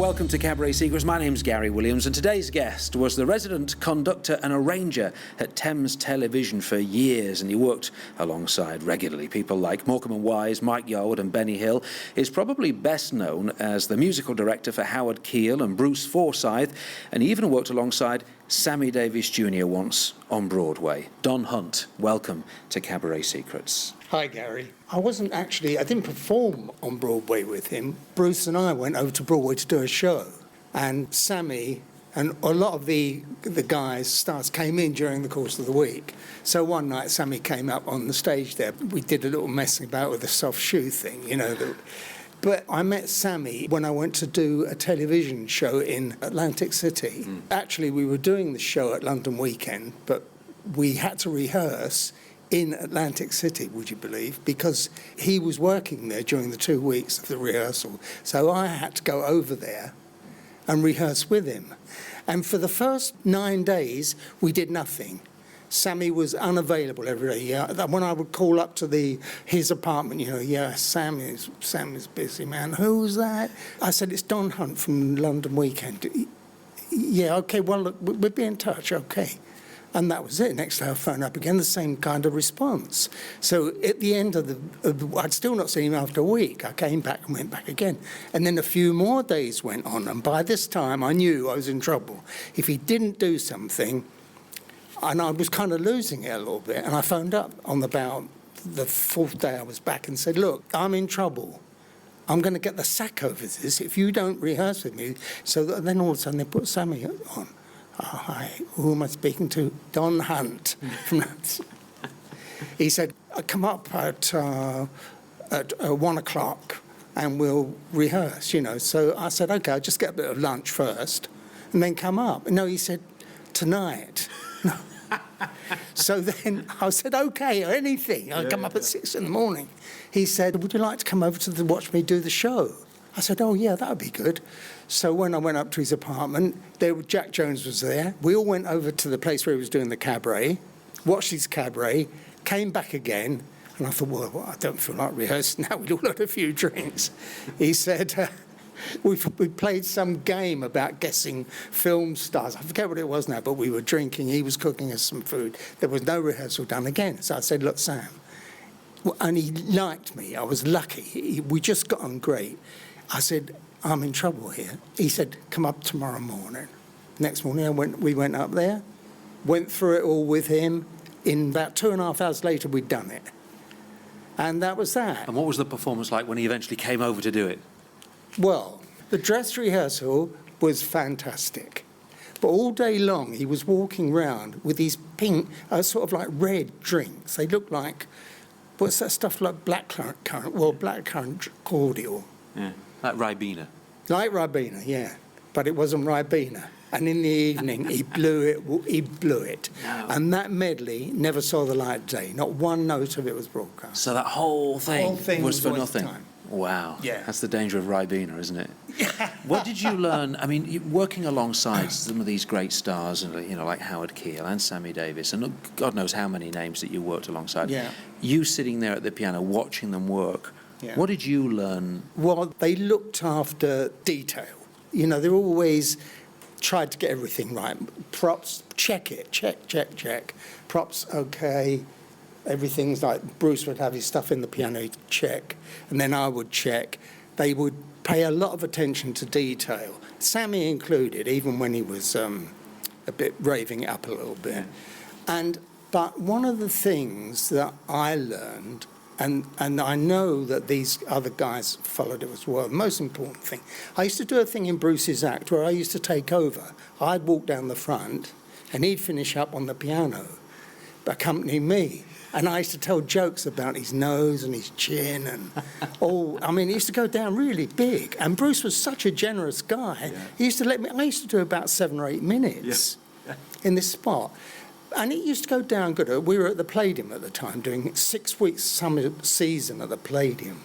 welcome to Cabaret Secrets. My name's Gary Williams, and today's guest was the resident conductor and arranger at Thames Television for years, and he worked alongside regularly people like Morecambe and Wise, Mike Yarwood and Benny Hill. He's probably best known as the musical director for Howard Keel and Bruce Forsyth, and he even worked alongside Sammy Davis Jr. once on Broadway. Don Hunt, welcome to Cabaret Secrets. Hi, Gary. I didn't perform on Broadway with him. Bruce and I went over to Broadway to do a show, and Sammy and a lot of the guys, stars, came in during the course of the week. So one night, Sammy came up on the stage there. We did a little messing about with the soft shoe thing, But I met Sammy when I went to do a television show in Atlantic City. Actually, we were doing the show at London Weekend, but we had to rehearse in Atlantic City, would you believe, because he was working there during the 2 weeks of the rehearsal. So I had to go over there and rehearse with him. And for the first 9 days, we did nothing. Sammy was unavailable every day. Yeah, when I would call up to his apartment, Sammy's busy, man. Who's that? I said, it's Don Hunt from London Weekend. Yeah, okay, well, look, we'll be in touch, okay. And that was it. Next day I phoned up again, the same kind of response. So at the end I'd still not seen him after a week. I came back and went back again. And then a few more days went on, and by this time I knew I was in trouble. If he didn't do something, and I was kind of losing it a little bit, and I phoned up on about the fourth day I was back and said, look, I'm in trouble. I'm going to get the sack over this if you don't rehearse with me. So then all of a sudden they put Sammy on. Oh, hi, who am I speaking to? Don Hunt. He said, come up at 1 o'clock and we'll rehearse, So I said, okay, I'll just get a bit of lunch first and then come up. No, he said, tonight. No. So then I said, okay, or anything. I'll come up at 6 in the morning. He said, would you like to come over to watch me do the show? I said, oh, yeah, that would be good. So when I went up to his apartment, Jack Jones was there. We all went over to the place where he was doing the cabaret, watched his cabaret, came back again, and I thought, well, I don't feel like rehearsing now. We'd all had a few drinks. He said, we played some game about guessing film stars. I forget what it was now, but we were drinking. He was cooking us some food. There was no rehearsal done again. So I said, look, Sam, and he liked me. I was lucky. We just got on great. I said, I'm in trouble here. He said, come up tomorrow morning. Next morning, we went up there, went through it all with him. In about 2.5 hours later, we'd done it. And that was that. And what was the performance like when he eventually came over to do it? Well, the dress rehearsal was fantastic. But all day long, he was walking around with these pink, sort of like red drinks. They looked like, what's that stuff like blackcurrant cordial. Yeah. Like Ribena. Like Ribena, yeah. But it wasn't Ribena. And in the evening, he blew it. No. And that medley never saw the light of day. Not one note of it was broadcast. So that whole thing was for nothing. Wow. Yeah. That's the danger of Ribena, isn't it? Yeah. What did you learn? I mean, working alongside some of these great stars, like Howard Keel and Sammy Davis, and God knows how many names that you worked alongside. Yeah. You sitting there at the piano, watching them work. Yeah. What did you learn? Well, they looked after detail. They always tried to get everything right. Props, check it, check. Props, okay. Everything's like Bruce would have his stuff in the piano, he'd check, and then I would check. They would pay a lot of attention to detail, Sammy included, even when he was a bit raving it up a little bit. Yeah. But one of the things that I learned, and I know that these other guys followed it as well, the most important thing, I used to do a thing in Bruce's act where I used to take over. I'd walk down the front, and he'd finish up on the piano, accompanying me. And I used to tell jokes about his nose and his chin and all. I mean, it used to go down really big. And Bruce was such a generous guy. Yeah. He used to let me, I used to do about 7 or 8 minutes in this spot. And it used to go down good. We were at the Palladium at the time, doing 6 weeks summer season at the Palladium.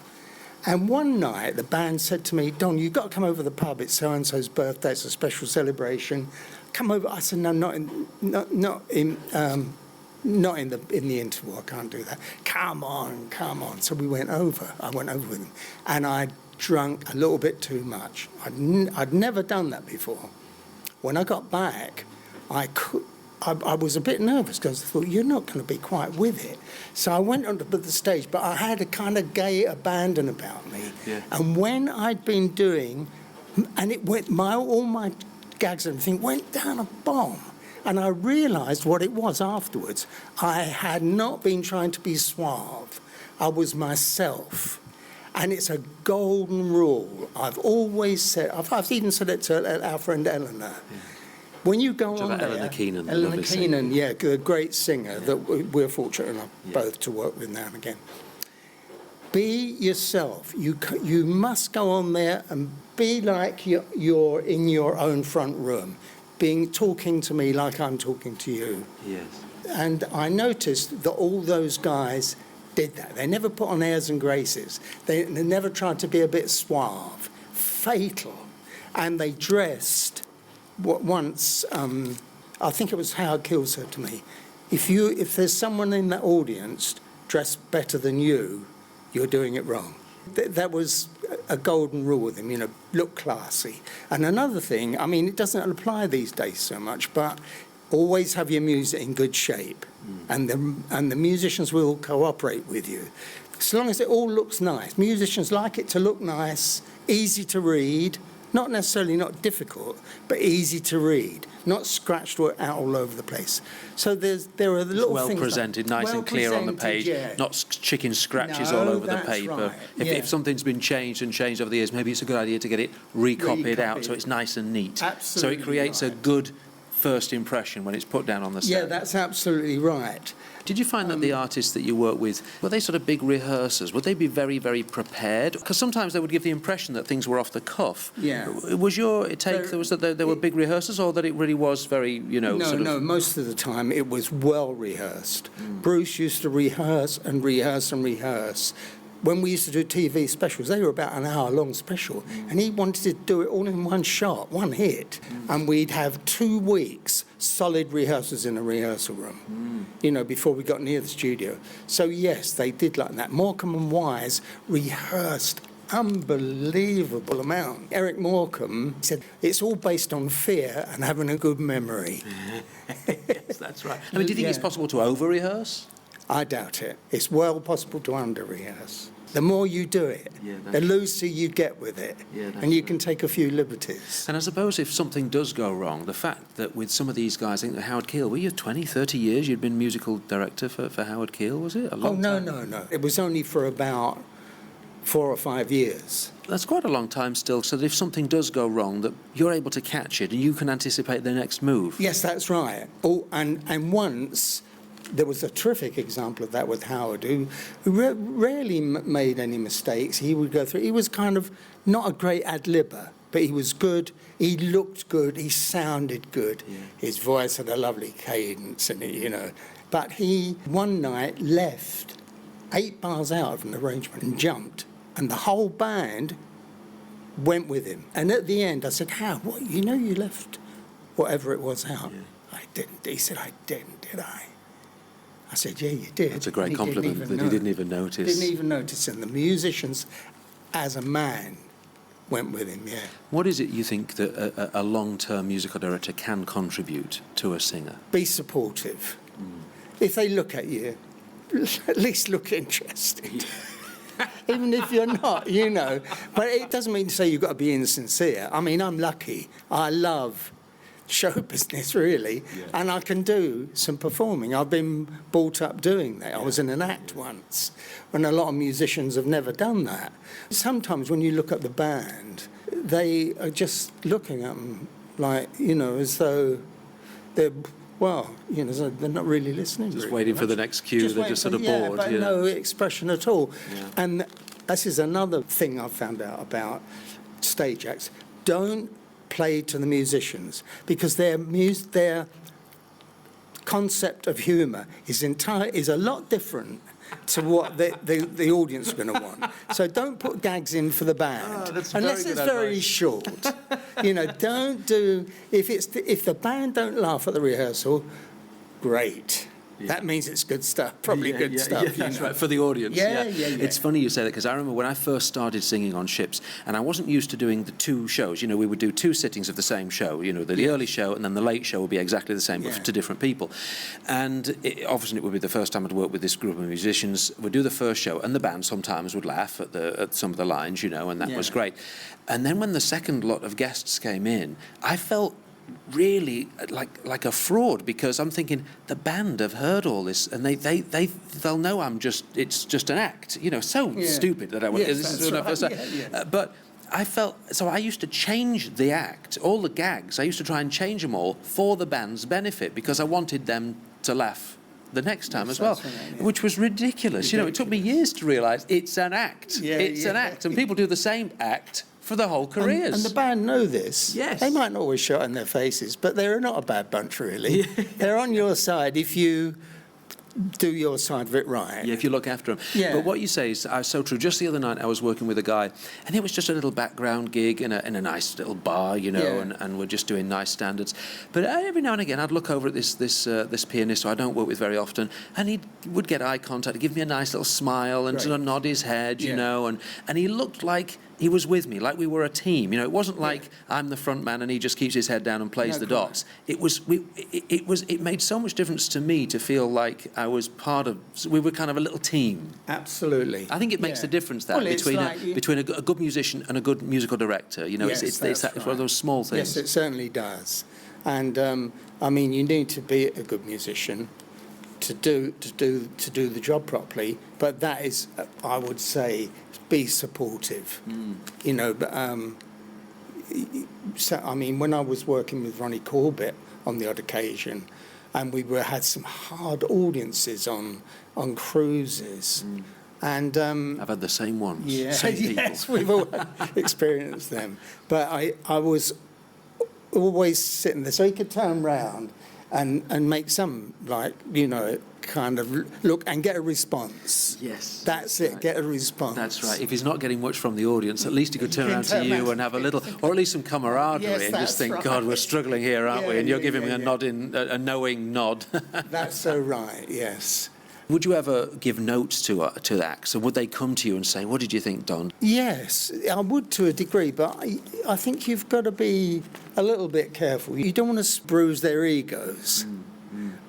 And one night, the band said to me, Don, you've got to come over to the pub. It's so-and-so's birthday. It's a special celebration. Come over. I said, no, not in the interval. I can't do that. Come on. So we went over. I went over with him. And I drunk a little bit too much. I'd never done that before. When I got back, I was a bit nervous because I thought, you're not going to be quite with it. So I went onto the stage, but I had a kind of gay abandon about me. Yeah. And when I'd been doing, and it went, all my gags and everything went down a bomb. And I realised what it was afterwards. I had not been trying to be suave. I was myself. And it's a golden rule. I've always said, I've even said it to our friend Eleanor. Yeah. When you go on there... Eleanor Keenan. Eleanor Keenan, yeah, the great singer that we're fortunate enough both to work with now and again. Be yourself. You must go on there and be like you're in your own front room. Talking to me like I'm talking to you. Yes. And I noticed that all those guys did that. They never put on airs and graces. They never tried to be a bit suave. Fatal. And they dressed once, I think it was Howard Keel said to me, if there's someone in that audience dressed better than you, you're doing it wrong. That was a golden rule with him, look classy. And another thing, I mean, it doesn't apply these days so much, but always have your music in good shape. And the musicians will cooperate with you. As long as it all looks nice. Musicians like it to look nice, easy to read, not necessarily not difficult, but easy to read, not scratched out all over the place. So there are the little well things... Presented, nice and clear on the page, not chicken scratches all over the paper. Right. If something's been changed over the years, maybe it's a good idea to get it recopied out so it's nice and neat. Absolutely. So it creates a good first impression when it's put down on the stage. Yeah, that's absolutely right. Did you find that the artists that you work with, were they sort of big rehearsers? Would they be very, very prepared? Because sometimes they would give the impression that things were off the cuff. Yeah. Was your take that there were big rehearsers, or that it really was very, No, most of the time it was well rehearsed. Bruce used to rehearse and rehearse and rehearse. When we used to do TV specials, they were about an hour-long special, and he wanted to do it all in one shot, one hit. And we'd have 2 weeks solid rehearsals in a rehearsal room, before we got near the studio. So, yes, they did like that. Morecambe and Wise rehearsed unbelievable amount. Eric Morecambe said, it's all based on fear and having a good memory. Yes, that's right. I mean, do you think it's possible to over-rehearse? I doubt it. It's well possible to under-rehearse. The more you do it, the looser you get with it, and you can take a few liberties. And I suppose if something does go wrong, the fact that with some of these guys, I think that Howard Keel, were you 20, 30 years you'd been musical director for Howard Keel, was it? No. It was only for about 4 or 5 years. That's quite a long time still, so that if something does go wrong, that you're able to catch it and you can anticipate the next move. Yes, that's right. And once... There was a terrific example of that with Howard, who rarely made any mistakes. He would go through... He was kind of not a great ad-libber, but he was good. He looked good. He sounded good. Yeah. His voice had a lovely cadence in it, But he, one night, left 8 bars out of an arrangement and jumped. And the whole band went with him. And at the end, I said, Howard, what, you left whatever it was out? Yeah. I didn't. He said, I didn't, did I? I said, yeah, you did. That's a great compliment that he didn't even notice. Didn't even notice. And the musicians, as a man, went with him, yeah. What is it you think that a long-term musical director can contribute to a singer? Be supportive. If they look at you, at least look interested. Even if you're not, But it doesn't mean to say you've got to be insincere. I mean, I'm lucky. I love show business, really, and I can do some performing. I've been brought up doing that. I was in an act once, when a lot of musicians have never done that. Sometimes when you look at the band, they are just looking at them like, as though they're, so they're not really listening. Just waiting for the next cue, they're just sort of bored. But no expression at all. Yeah. And this is another thing I've found out about stage acts. Don't play to the musicians, because their concept of humour is a lot different to what the audience are going to want. So don't put gags in for the band unless it's very short. Don't do if the band don't laugh at the rehearsal. Great. That means it's good stuff, probably good stuff. Yeah, that's right, for the audience. Yeah. It's funny you say that, because I remember when I first started singing on ships, and I wasn't used to doing the two shows. We would do two sittings of the same show, the early show, and then the late show would be exactly the same, but to different people. And obviously it would be the first time I'd worked with this group of musicians. We'd do the first show, and the band sometimes would laugh at some of the lines, and that was great. And then when the second lot of guests came in, I felt really like a fraud, because I'm thinking the band have heard all this and they'll know it's just an act, stupid that I went. This is when I first but I felt so. I used to change the act, all the gags. I used to try and change them all for the band's benefit, because I wanted them to laugh the next time as well, which was ridiculous. It took me years to realise it's an act. It's an act, and people do the same act for the whole careers. And the band know this. Yes. They might not always show it in their faces, but they're not a bad bunch, really. They're on your side if you do your side of it right. Yeah, if you look after them. Yeah. But what you say is so true. Just the other night I was working with a guy, and it was just a little background gig in a nice little bar, and we're just doing nice standards. But every now and again I'd look over at this pianist who I don't work with very often, and he would get eye contact, give me a nice little smile and sort of nod his head, and he looked like he was with me, like we were a team. It wasn't like I'm the front man and he just keeps his head down and plays the dots. It made so much difference to me to feel like I was we were kind of a little team. Absolutely. I think it makes a difference between a good musician and a good musical director. It's one of those small things. Yes, it certainly does. And you need to be a good musician to do the job properly. But that is, I would say, be supportive. When I was working with Ronnie Corbett on the odd occasion, and we had some hard audiences on cruises, and I've had the same ones. Yes, we've all experienced them. But I was always sitting there, so he could turn round and make some kind of look and get a response. Yes. That's it, get a response. That's right. If he's not getting much from the audience, at least he could turn around to you and have a little, or at least some camaraderie, and just think, God, we're struggling here, aren't we? And you're giving me a knowing nod. That's so right, yes. Would you ever give notes to acts, or would they come to you and say, what did you think, Don? Yes, I would to a degree, but I think you've got to be a little bit careful. You don't want to bruise their egos.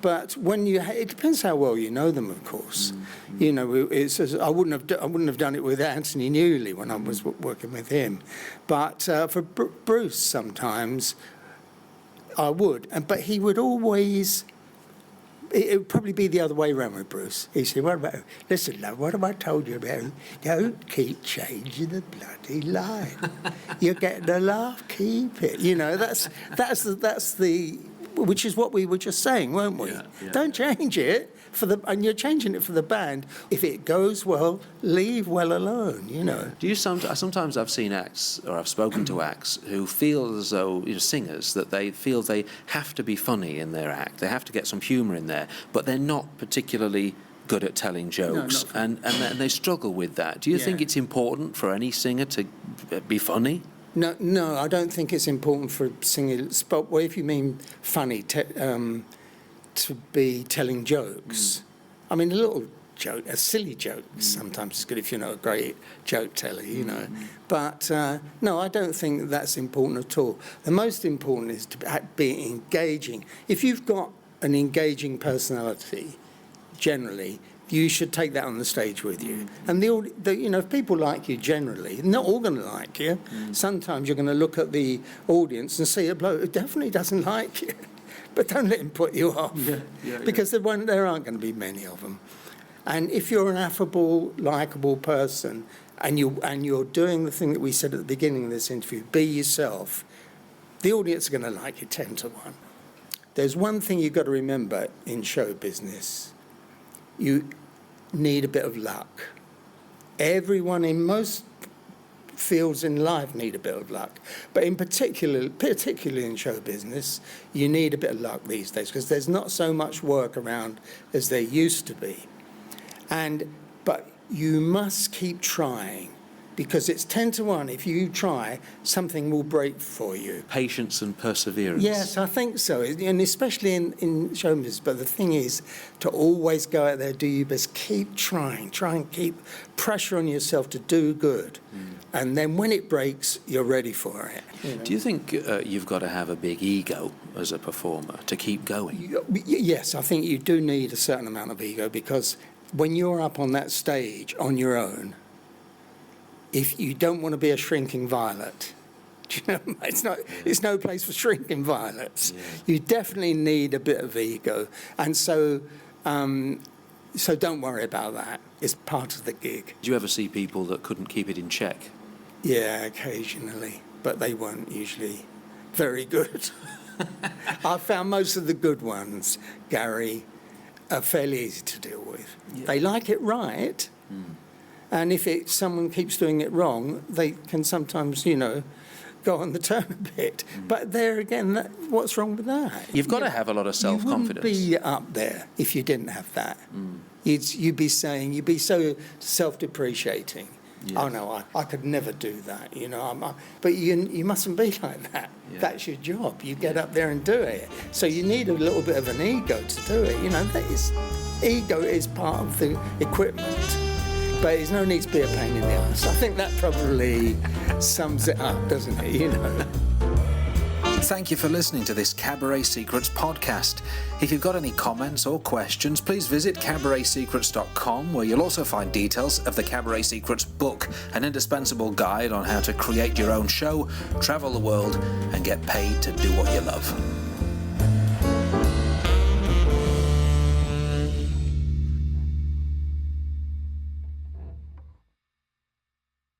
But it depends how well you know them, of course. I wouldn't have done it with Anthony Newley when I was working with him, but for Bruce sometimes I would. But he would always. It would probably be the other way around with Bruce. He'd say, listen, love, what have I told you about? Don't keep changing the bloody line. You're getting a laugh, keep it. That's the which is what we were just saying, weren't we? Don't change it and you're changing it for the band. If it goes well, leave well alone, Do you sometimes I've seen acts, or I've spoken to acts who feel as though, singers, that they feel they have to be funny in their act. They have to get some humour in there, but they're not particularly good at telling jokes, and they struggle with that. Do you think it's important for any singer to be funny? No, I don't think it's important for singers. But if you mean funny, to be telling jokes, a little joke, a silly joke, sometimes is good if you're not a great joke teller, But no, I don't think that's important at all. The most important is to be engaging. If you've got an engaging personality, generally, you should take that on the stage with you. And if people like you generally, they're not all going to like you. Sometimes you're going to look at the audience and see a bloke who definitely doesn't like you. But don't let him put you off, because there aren't going to be many of them. And if you're an affable, likeable person, and you're doing the thing that we said at the beginning of this interview, be yourself, the audience are going to like you 10 to 1. There's one thing you've got to remember in show business. You need a bit of luck. Everyone in most fields in life need a bit of luck. But particularly in show business, you need a bit of luck these days, because there's not so much work around as there used to be. But you must keep trying. because it's 10 to 1. If you try, something will break for you. Patience and perseverance. Yes, I think so, and especially in show business. But the thing is to always go out there, do your best, keep trying, try and keep pressure on yourself to do good. And then when it breaks, you're ready for it. You know? Do you think you've got to have a big ego as a performer to keep going? Yes, I think you do need a certain amount of ego, because when you're up on that stage on your own, if you don't want to be a shrinking violet, do you know, it's no place for shrinking violets. Yeah. You definitely need a bit of ego, and so don't worry about that. It's part of the gig. Did you ever see people that couldn't keep it in check? Yeah, occasionally, but they weren't usually very good. I found most of the good ones, Gary, are fairly easy to deal with. Yeah. They like it right. And if someone keeps doing it wrong, they can sometimes, go on the turn a bit. But there again, what's wrong with that? You've got to have a lot of self-confidence. You wouldn't be up there if you didn't have that. You'd be so self-depreciating. Yes. Oh no, I could never do that. But you mustn't be like that. Yeah. That's your job. You get up there and do it. So you need a little bit of an ego to do it. Ego is part of the equipment. But there's no need to be a pain in the ass. I think that probably sums it up, doesn't it? Thank you for listening to this Cabaret Secrets podcast. If you've got any comments or questions, please visit cabaretsecrets.com, where you'll also find details of the Cabaret Secrets book, an indispensable guide on how to create your own show, travel the world, and get paid to do what you love.